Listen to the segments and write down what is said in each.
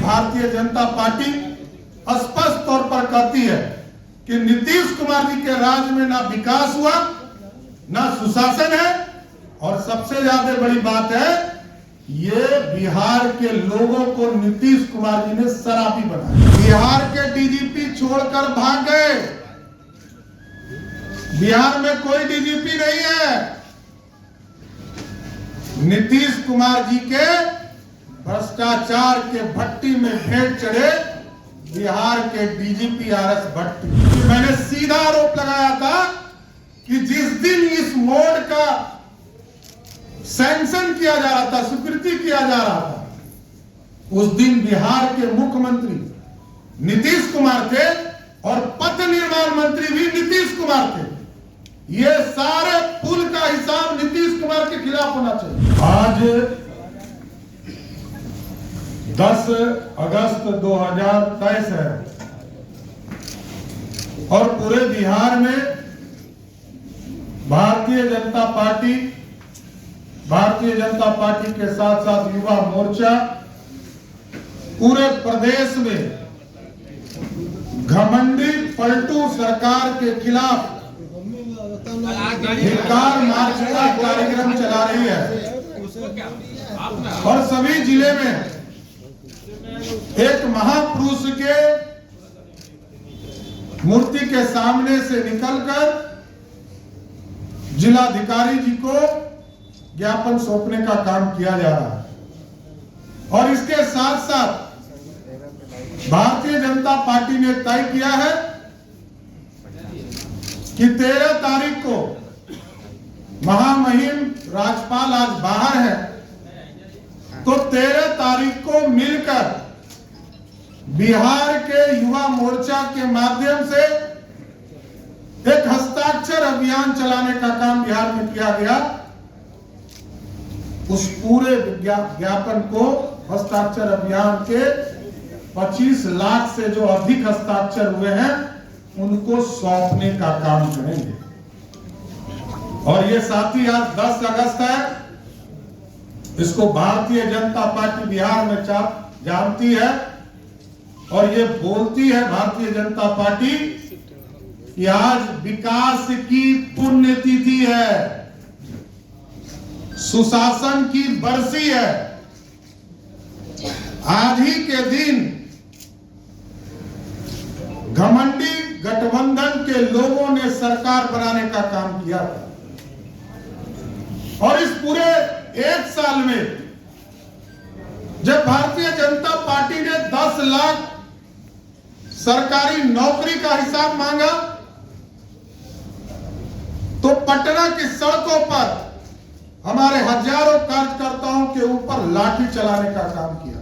Bharatiya Janata party स्पष्ट तौर पर कहती है कि नीतीश कुमार जी के राज में ना विकास हुआ, ना सुशासन है, और सबसे ज्यादा बड़ी बात है ये बिहार के लोगों को नीतीश कुमार जी ने शराबी बनाया। बिहार के डीजीपी छोड़कर भाग गए। बिहार में कोई डीजीपी नहीं है। नीतीश कुमार जी के भ्रष्टाचार के भट्टी में भेंट चढ़े बिहार के डीजीपी आरएस भट्टी। मैंने सीधा आरोप लगाया था कि जिस दिन इस मोड का सैंक्शन किया जा रहा था, स्वीकृति किया जा रहा था, उस दिन बिहार के मुख्यमंत्री नीतीश कुमार थे और पथ निर्माण मंत्री भी नीतीश कुमार थे। ये सारे पुल का हिसाब नीतीश कुमार के खिलाफ होना चाहिए। आज 10 अगस्त 2023 है और पूरे बिहार में भारतीय जनता पार्टी के साथ साथ युवा मोर्चा पूरे प्रदेश में घमंडी पलटू सरकार के खिलाफ धिक्कार मार्च का कार्यक्रम चला रही है और सभी जिले में एक महापुरुष के मूर्ति के सामने से निकलकर जिलाधिकारी जी को ज्ञापन सौंपने का काम किया जा रहा है। और इसके साथ साथ भारतीय जनता पार्टी ने तय किया है कि 13 तारीख को महामहिम राज्यपाल आज बाहर है, तो 13 तारीख को मिलकर बिहार के युवा मोर्चा के माध्यम से एक हस्ताक्षर अभियान चलाने का काम बिहार में किया गया। उस पूरे ज्ञापन को हस्ताक्षर अभियान के 25 लाख से जो अधिक हस्ताक्षर हुए हैं उनको सौंपने का काम करेंगे। और ये साथ ही आज 10 अगस्त है, इसको भारतीय जनता पार्टी बिहार में जानती है और ये बोलती है भारतीय जनता पार्टी कि आज विकास की पुण्यतिथि है, सुशासन की बरसी है। आज ही के दिन घमंडी गठबंधन के लोगों ने सरकार बनाने का काम किया था और इस पूरे एक साल में जब भारतीय जनता पार्टी ने 10 लाख सरकारी नौकरी का हिसाब मांगा तो पटना की सड़कों पर हमारे हजारों कार्यकर्ताओं के ऊपर लाठी चलाने का काम किया।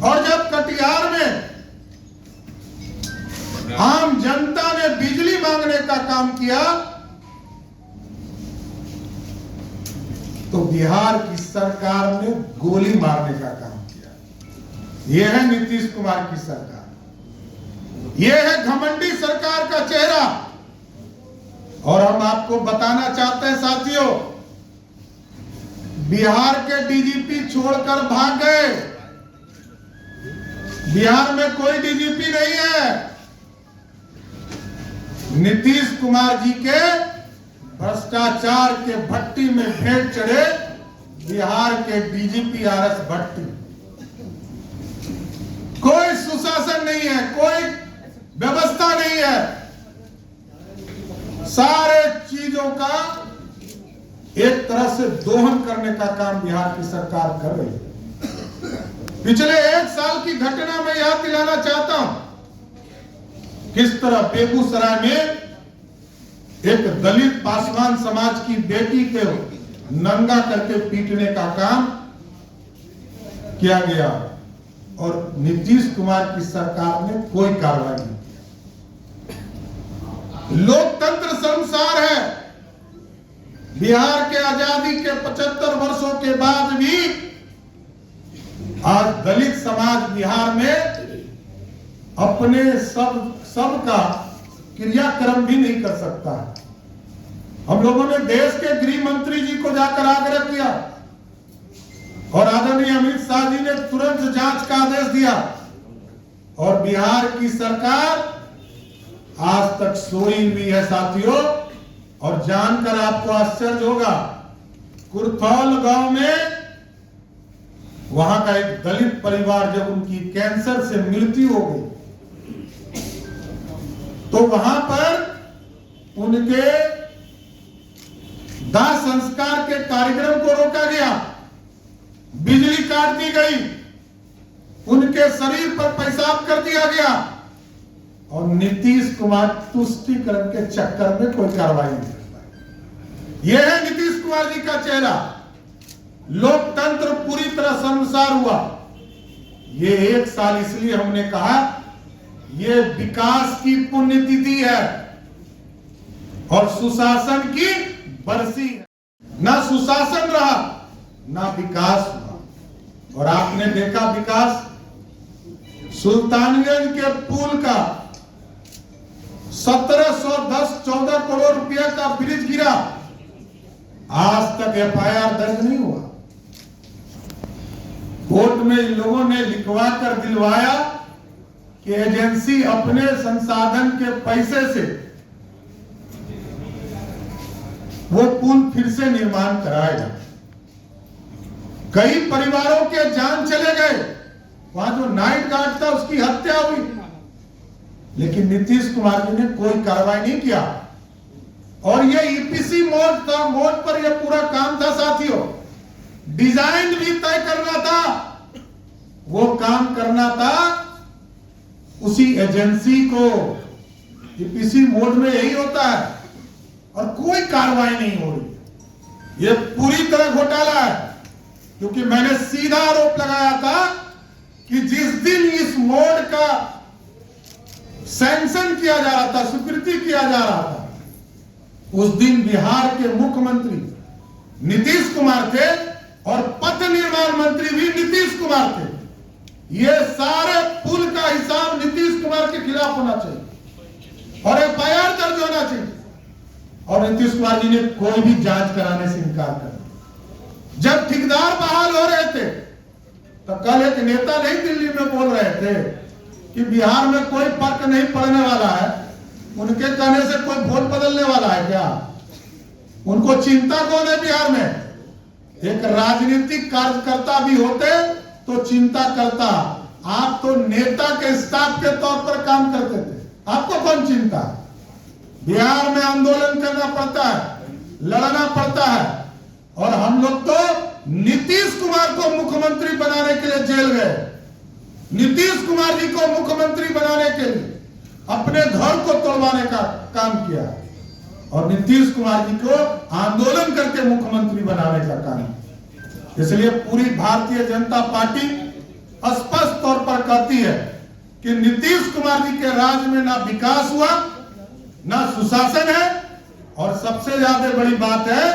और जब कटिहार में आम जनता ने बिजली मांगने का काम किया तो बिहार की सरकार ने गोली मारने का काम किया। यह है नीतीश कुमार की सरकार, यह है घमंडी सरकार का चेहरा। और हम आपको बताना चाहते हैं साथियों, बिहार के डीजीपी छोड़कर भाग गए। बिहार में कोई डीजीपी नहीं है। नीतीश कुमार जी के भ्रष्टाचार के भट्टी में भेंट चढ़े बिहार के डीजीपी आरएस भट्टी। कोई सुशासन नहीं है, कोई व्यवस्था नहीं है। सारे चीजों का एक तरह से दोहन करने का काम बिहार की सरकार कर रही है। पिछले 1 साल की घटना में याद दिलाना चाहता हूं, किस तरह बेगूसराय में एक दलित पासवान समाज की बेटी को नंगा करके पीटने का काम किया गया और नीतीश कुमार की सरकार ने कोई कार्रवाई नहीं की। लोकतंत्र शर्मसार है। बिहार के आजादी के 75 वर्षों के बाद भी आज दलित समाज बिहार में अपने सबका क्रियाक्रम भी नहीं कर सकता है। हम लोगों ने देश के गृह मंत्री जी को जाकर आग्रह किया और आदरणीय अमित शाह जी ने तुरंत जांच का आदेश दिया और बिहार की सरकार आज तक सोई हुई है साथियों। और जानकर आपको आश्चर्य होगा, कुरथौल गांव में वहां का एक दलित परिवार जब उनकी कैंसर से मृत्यु हो गई तो वहां पर उनके दाह संस्कार के कार्यक्रम को रोका गया, बिजली काट दी गई, उनके शरीर पर पेशाब कर दिया गया और नीतीश कुमार तुष्टीकरण के चक्कर में कोई कार्रवाई नहीं कर पाए। यह है नीतीश कुमार जी का चेहरा। लोकतंत्र पूरी तरह शर्मसार हुआ। ये एक साल इसलिए हमने कहा ये विकास की पुण्यतिथि है और सुशासन की बरसी है। ना सुशासन रहा ना विकास हुआ। और आपने देखा विकास, सुल्तानगंज के पुल का 1710-14 करोड़ रुपया का ब्रिज गिरा, आज तक FIR दर्ज नहीं हुआ। कोर्ट में इन लोगों ने लिखवा कर दिलवाया कि एजेंसी अपने संसाधन के पैसे से वो पुल फिर से निर्माण कराएगा। कई परिवारों के जान चले गए, वहां जो नाइट गार्ड था उसकी हत्या हुई, लेकिन नीतीश कुमार जी ने कोई कार्रवाई नहीं किया। और ये EPC मोड था, मोड पर यह पूरा काम था साथियों। डिजाइन भी तय करना था, वो काम करना था उसी एजेंसी को। EPC मोड में यही होता है और कोई कार्रवाई नहीं हो रही। ये पूरी तरह घोटाला है, क्योंकि मैंने सीधा आरोप लगाया था कि जिस दिन इस मोड का सैंक्शन किया जा रहा था, स्वीकृति किया जा रहा था, उस दिन बिहार के मुख्यमंत्री नीतीश कुमार थे और पथ निर्माण मंत्री भी नीतीश कुमार थे। ये सारे पुल का हिसाब नीतीश कुमार के खिलाफ होना चाहिए और FIR दर्ज होना चाहिए। और नीतीश कुमार जी ने कोई भी जांच कराने से इनकार कर दिया। जब ठेकेदार बहाल हो रहे थे तो कल एक नेता नहीं दिल्ली में बोल रहे थे कि बिहार में कोई फर्क नहीं पड़ने वाला है, उनके कहने से कोई वोट बदलने वाला है क्या? उनको चिंता कौन है बिहार में? एक राजनीतिक कार्यकर्ता भी होते तो चिंता करता। आप तो नेता के स्टाफ के तौर पर काम करते थे, आपको कौन चिंता? बिहार में आंदोलन करना पड़ता है, लड़ना पड़ता है, और हम लोग तो नीतीश कुमार को मुख्यमंत्री बनाने के लिए जेल गए। नीतीश कुमार जी को मुख्यमंत्री बनाने के लिए अपने घर को तोड़वाने का काम किया और नीतीश कुमार जी को आंदोलन करके मुख्यमंत्री बनाने का काम किया। इसलिए पूरी भारतीय जनता पार्टी स्पष्ट तौर पर कहती है कि नीतीश कुमार जी के राज में ना विकास हुआ ना सुशासन है, और सबसे ज्यादा बड़ी बात है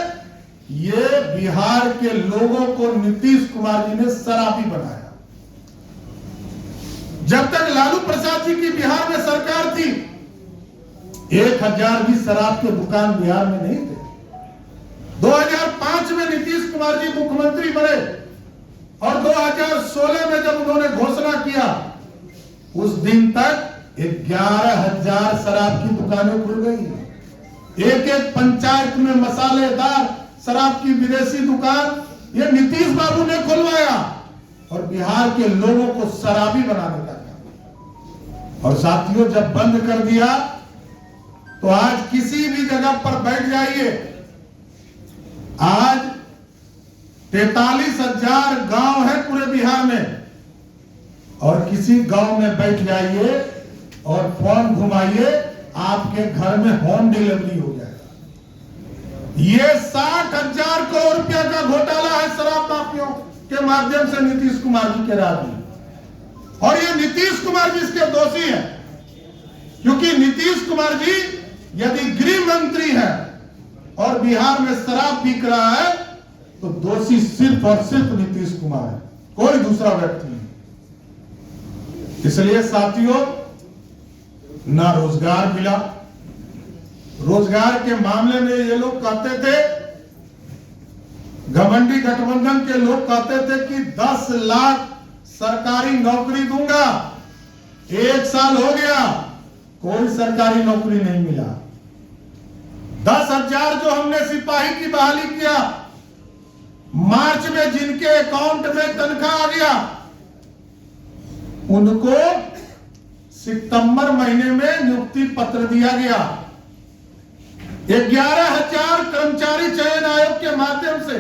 ये बिहार के लोगों को नीतीश कुमार जी ने शराबी बनाया। जब तक लालू प्रसाद जी की बिहार में सरकार थी 1000 भी शराब के दुकान बिहार में नहीं थे। 2005 में नीतीश कुमार जी मुख्यमंत्री बने और 2016 में जब उन्होंने घोषणा किया उस दिन तक 11,000 शराब की दुकानें खुल गई। एक एक पंचायत में मसालेदार शराब की विदेशी दुकान ये नीतीश बाबू ने खुलवाया और बिहार के लोगों को शराबी बनाने का काम। और साथियों जब बंद कर दिया तो आज किसी भी जगह पर बैठ जाइए, आज 43,000 गांव है पूरे बिहार में, और किसी गांव में बैठ जाइए और फोन घुमाइए आपके घर में होम डिलीवरी हो जाएगा। ये 60,000 करोड़ रुपया का घोटाला है शराब माफियों के माध्यम से नीतीश कुमार जी के राज में, और ये नीतीश कुमार जी इसके दोषी है, क्योंकि नीतीश कुमार जी यदि गृह मंत्री है और बिहार में शराब बिक रहा है तो दोषी सिर्फ और सिर्फ नीतीश कुमार है, कोई दूसरा व्यक्ति नहीं। इसलिए साथियों ना रोजगार मिला। रोजगार के मामले में ये लोग कहते थे घमंडी गठबंधन के लोग कहते थे कि 10 लाख सरकारी नौकरी दूंगा। 1 साल हो गया, कोई सरकारी नौकरी नहीं मिला। 10,000 जो हमने सिपाही की बहाली किया, मार्च में जिनके अकाउंट में तनख्वाह आ गया, उनको सितंबर महीने में नियुक्ति पत्र दिया गया। 11,000 कर्मचारी चयन आयोग के माध्यम से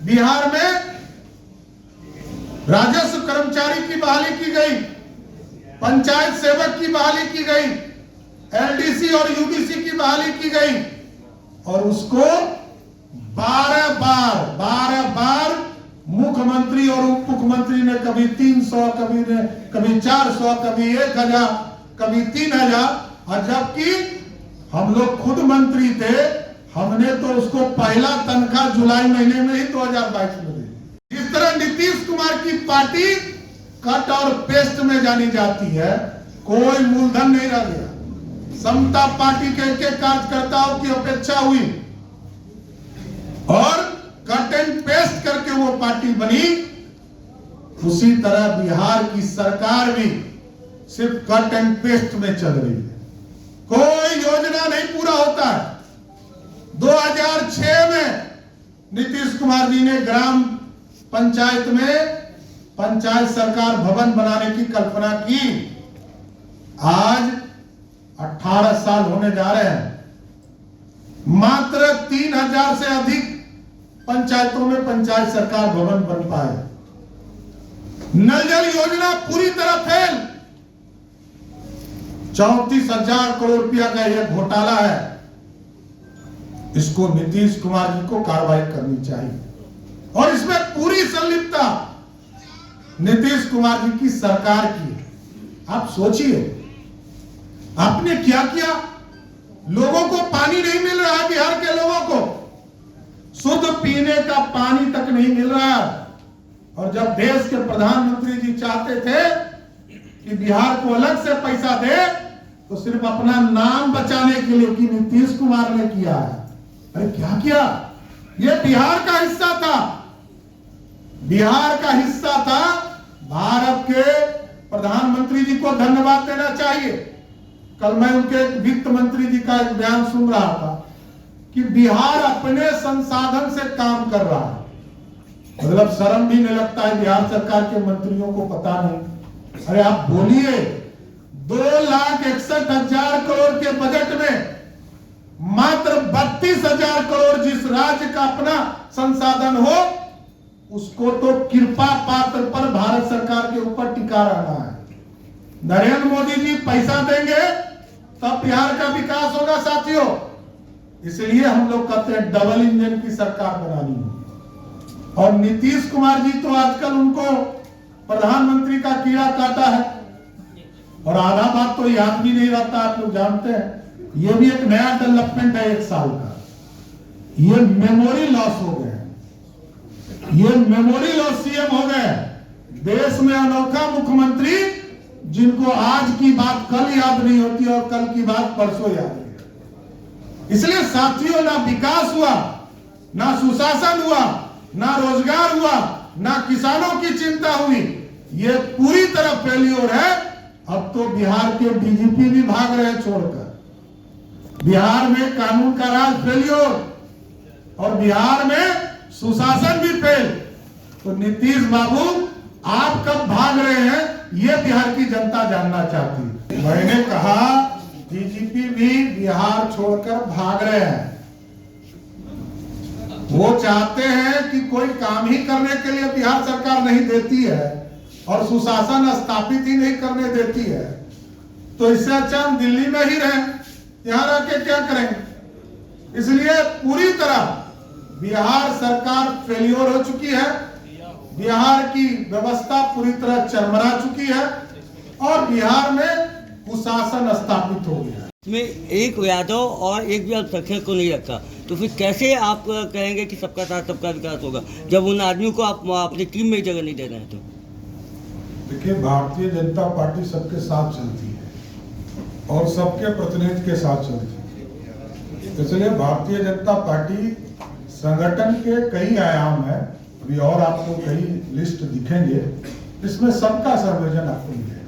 बिहार में राजस्व कर्मचारी की बहाली की गई, पंचायत सेवक की बहाली की गई, एलडीसी और यूडीसी की बहाली की गई, और उसको 12 बार मुख्यमंत्री और उप मुख्यमंत्री ने कभी 300, कभी 400, कभी 1,000, कभी 3,000, और जबकि हम लोग खुद मंत्री थे, हमने तो उसको पहला तनख्वाह जुलाई महीने में ही 2022 में दी। जिस तरह नीतीश कुमार की पार्टी कट और पेस्ट में जानी जाती है, कोई मूलधन नहीं रह गया। समता पार्टी के एक कार्यकर्ताओं की अपेक्षा हुई और कट एंड पेस्ट करके वो पार्टी बनी। उसी तरह बिहार की सरकार भी सिर्फ कट एंड पेस्ट में चल रही है, कोई योजना नहीं पूरा होता है। 2006 में नीतीश कुमार जी ने ग्राम पंचायत में पंचायत सरकार भवन बनाने की कल्पना की। आज 18 साल होने जा रहे हैं, मात्र 3,000 से अधिक पंचायतों में पंचायत सरकार भवन बन पाए। नल जल योजना पूरी तरह फेल। 34,000 करोड़ रुपया का यह घोटाला है। इसको नीतीश कुमार जी को कार्रवाई करनी चाहिए, और इसमें पूरी संलिप्तता नीतीश कुमार जी की सरकार की। आप सोचिए, आपने क्या किया? लोगों को पानी नहीं मिल रहा है, बिहार के लोगों को शुद्ध पीने का पानी तक नहीं मिल रहा है। और जब देश के प्रधानमंत्री जी चाहते थे कि बिहार को अलग से पैसा दे, तो सिर्फ अपना नाम बचाने के लिए कि नीतीश कुमार ने किया है। अरे क्या किया? यह बिहार का हिस्सा था, बिहार का हिस्सा था। भारत के प्रधानमंत्री जी को धन्यवाद देना चाहिए। कल मैं उनके वित्त मंत्री जी का एक बयान सुन रहा था कि बिहार अपने संसाधन से काम कर रहा है। मतलब शर्म भी नहीं लगता है बिहार सरकार के मंत्रियों को? पता नहीं। अरे आप बोलिए, 2,61,000 करोड़ के बजट में मात्र 32,000 करोड़ जिस राज्य का अपना संसाधन हो, उसको तो कृपा पात्र पर भारत सरकार के ऊपर टिका रहना है। नरेंद्र मोदी जी पैसा देंगे तब बिहार का विकास होगा साथियों। इसलिए हम लोग कहते हैं डबल इंजन की सरकार बनानी है। और नीतीश कुमार जी तो आजकल उनको प्रधानमंत्री का कीड़ा काटा है, और आधा बात तो याद भी नहीं रहता। आप लोग जानते हैं, ये भी एक नया डेवलपमेंट है 1 साल का। ये मेमोरी लॉस हो गए, ये मेमोरी लॉस सीएम हो गए। देश में अनोखा मुख्यमंत्री जिनको आज की बात कल याद नहीं होती और कल की बात परसों याद नहीं। इसलिए साथियों, ना विकास हुआ, ना सुशासन हुआ, ना रोजगार हुआ, ना किसानों की चिंता हुई। ये पूरी तरह फेल्योर है। अब तो बिहार के डीजीपी भी भाग रहे हैं छोड़कर। बिहार में कानून का राज फेल्योर, और बिहार में सुशासन भी फेल। तो नीतीश बाबू, आप कब भाग रहे हैं, ये बिहार की जनता जानना चाहती है। मैंने कहा डीजीपी भी बिहार छोड़कर भाग रहे हैं। वो चाहते हैं कि कोई काम ही करने के लिए बिहार सरकार नहीं देती है, और सुशासन स्थापित ही नहीं करने देती है। तो इससे अच्छा हम दिल्ली में ही रहें, यहां रह के क्या करेंगे? इसलिए पूरी तरह बिहार सरकार फेलियर हो चुकी है। बिहार की व्यवस्था पूरी तरह चरमरा चुकी है, और बिहार में कुशासन स्थापित हो गया है। इसमें एक यादव और एक भी अल्पसंख्यक को नहीं रखा, तो फिर कैसे आप कहेंगे कि सबका साथ सबका विकास होगा, जब उन आदमियों को आप अपनी टीम में जगह नहीं दे रहे हैं? तो देखिए, भारतीय जनता पार्टी सबके साथ चलती है और सबके प्रतिनिधि के साथ चलती है। इसलिए भारतीय जनता पार्टी संगठन के कई आयाम है, अभी और आपको कई लिस्ट दिखेंगे, इसमें सबका संयोजन आपको मिलेगा।